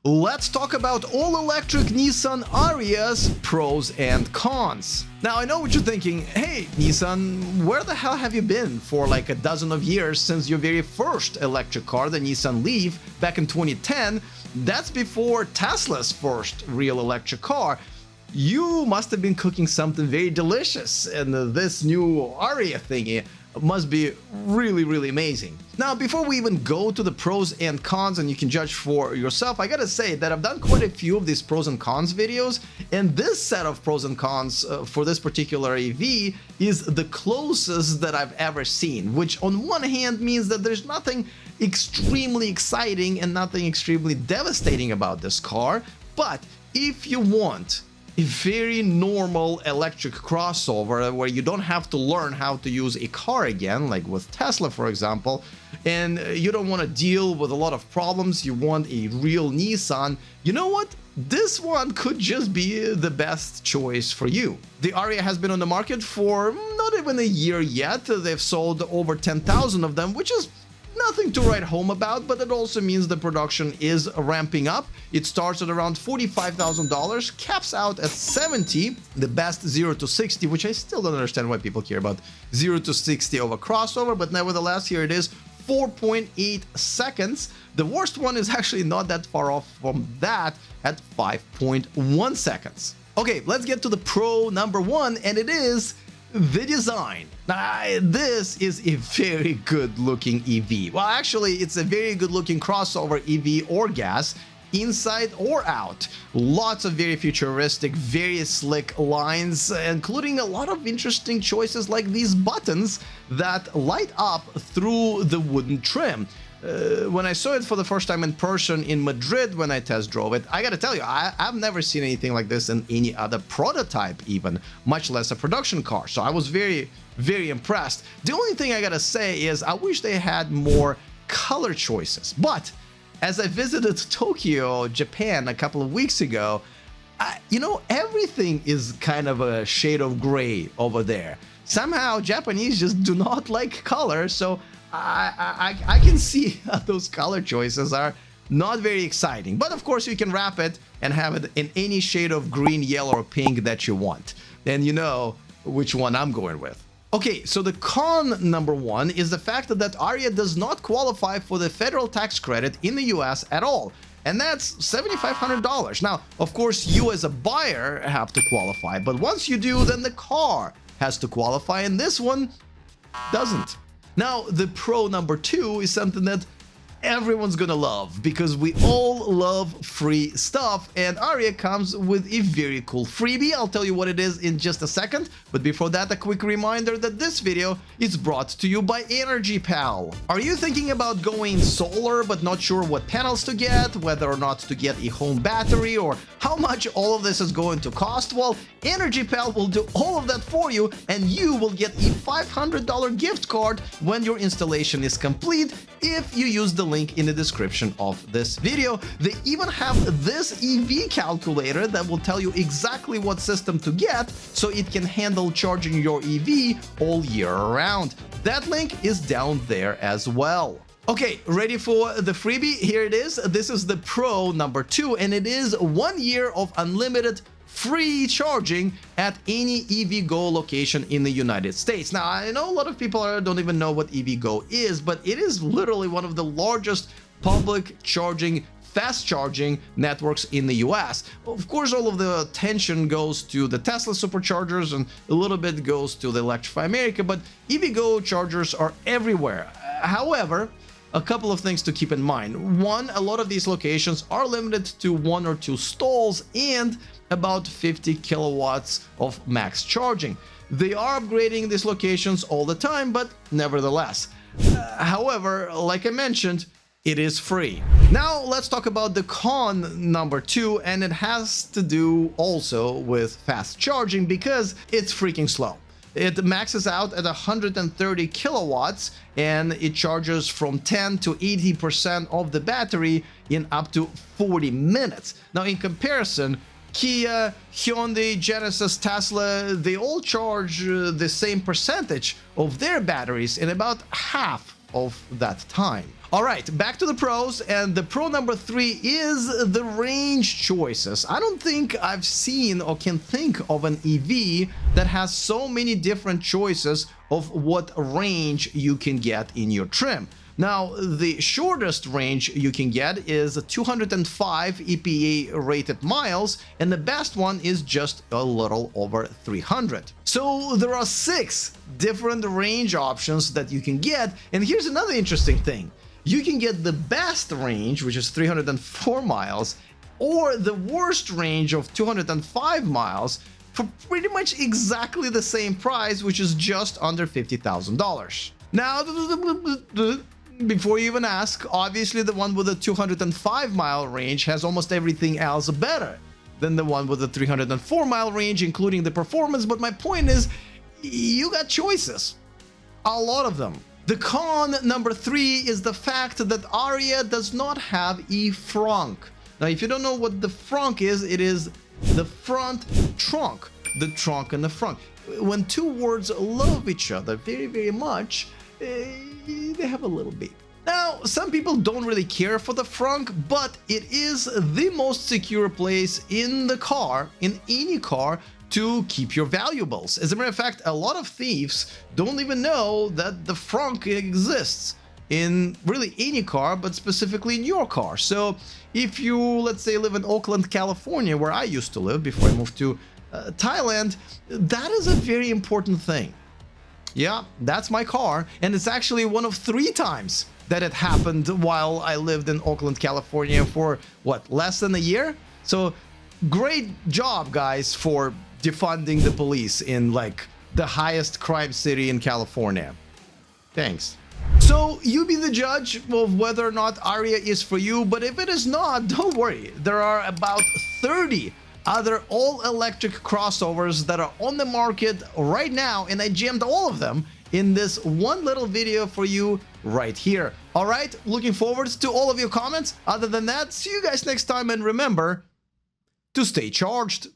let's talk about all-electric Nissan Ariya's pros and cons. Now, I know what you're thinking, hey, Nissan, where the hell have you been for like a dozen of years since your very first electric car, the Nissan Leaf, back in 2010? That's before Tesla's first real electric car. You must have been cooking something very delicious, and this new Ariya thingy must be really amazing. Now, before we even go to the pros and cons and you can judge for yourself, I gotta say that I've done quite a few of these pros and cons videos, and this set of pros and cons for this particular EV is the closest that I've ever seen, which on one hand means that there's nothing extremely exciting and nothing extremely devastating about this car, but if you want a very normal electric crossover where you don't have to learn how to use a car again, like with Tesla, for example, and you don't want to deal with a lot of problems, you want a real Nissan, you know what? This one could just be the best choice for you. The Ariya has been on the market for not even a year yet. They've sold over 10,000 of them, which is nothing to write home about, but it also means the production is ramping up. It starts at around $45,000, caps out at 70, the best 0 to 60, which I still don't understand why people care about 0 to 60 of a crossover, but nevertheless, here it is, 4.8 seconds. The worst one is actually not that far off from that at 5.1 seconds. Okay, let's get to the pro number one, and it is the design. Now, this is a very good looking EV. Well, actually, it's a very good looking crossover EV or gas, inside or out. Lots of very futuristic, very slick lines, including a lot of interesting choices like these buttons that light up through the wooden trim. When I saw it for the first time in person in Madrid when I test drove it, I gotta tell you, I've never seen anything like this in any other prototype even, much less a production car. So I was very impressed. The only thing I gotta say is I wish they had more color choices. But as I visited Tokyo, Japan a couple of weeks ago, you know, everything is kind of a shade of gray over there. Somehow Japanese just do not like color, so I can see those color choices are not very exciting. But of course you can wrap it and have it in any shade of green, yellow, or pink that you want. And you know which one I'm going with. Okay, so the con number one is the fact that Ariya does not qualify for the federal tax credit in the US at all. And that's $7,500. Now, of course, you as a buyer have to qualify, but once you do, then the car has to qualify, and this one doesn't. Now, the pro number two is something that everyone's gonna love, because we all love free stuff, and Ariya comes with a very cool freebie. I'll tell you what it is in just a second, but before that, a quick reminder that this video is brought to you by EnergyPal. Are you thinking about going solar but not sure what panels to get, whether or not to get a home battery, or how much all of this is going to cost? Well, EnergyPal will do all of that for you, and you will get a $500 gift card when your installation is complete if you use the link in the description of this video. They even have this EV calculator that will tell you exactly what system to get so it can handle charging your EV all year round. That link is down there as well. Okay, ready for the freebie? Here it is. This is the pro number two, and it is 1 year of unlimited free charging at any EVgo location in the United States. Now, I know a lot of people don't even know what EVgo is, but it is literally one of the largest public charging, fast charging networks in the US. Of course, all of the attention goes to the Tesla superchargers and a little bit goes to the Electrify America, but EVgo chargers are everywhere. However, a couple of things to keep in mind. One, a lot of these locations are limited to 1 or 2 stalls and about 50 kilowatts of max charging. They are upgrading these locations all the time, but nevertheless. However, like I mentioned, it is free. Now let's talk about the con number two, and it has to do also with fast charging because it's freaking slow. It maxes out at 130 kilowatts and it charges from 10 to 80% of the battery in up to 40 minutes. Now, in comparison, Kia, Hyundai, Genesis, Tesla, they all charge the same percentage of their batteries in about half of that time. All right, back to the pros, and the pro number 3 is the range choices. I don't think I've seen or can think of an EV that has so many different choices of what range you can get in your trim. Now, the shortest range you can get is 205 EPA rated miles, and the best one is just a little over 300. So there are 6 different range options that you can get, and here's another interesting thing. You can get the best range, which is 304 miles, or the worst range of 205 miles for pretty much exactly the same price, which is just under $50,000. Now, before you even ask, obviously the one with the 205-mile range has almost everything else better than the one with the 304-mile range, including the performance, but my point is, you got choices. A lot of them. The con number 3 is the fact that Ariya does not have a frunk. Now, if you don't know what the frunk is, it is the front trunk, the trunk and the frunk. When two words love each other very, very much, they have a little beep. Now, some people don't really care for the frunk, but it is the most secure place in the car, in any car, to keep your valuables. As a matter of fact, a lot of thieves don't even know that the frunk exists in really any car, but specifically in your car. So if you, let's say, live in Oakland, California, where I used to live before I moved to Thailand, that is a very important thing. Yeah, that's my car, and it's actually one of 3 times that it happened while I lived in Oakland, California for, what, less than a year? So great job, guys, for defunding the police in, like, the highest crime city in California. Thanks. So you be the judge of whether or not Ariya is for you, but if it is not, don't worry. There are about 30 other all-electric crossovers that are on the market right now, and I jammed all of them in this one little video for you right here. All right, looking forward to all of your comments. Other than that, see you guys next time, and remember to stay charged.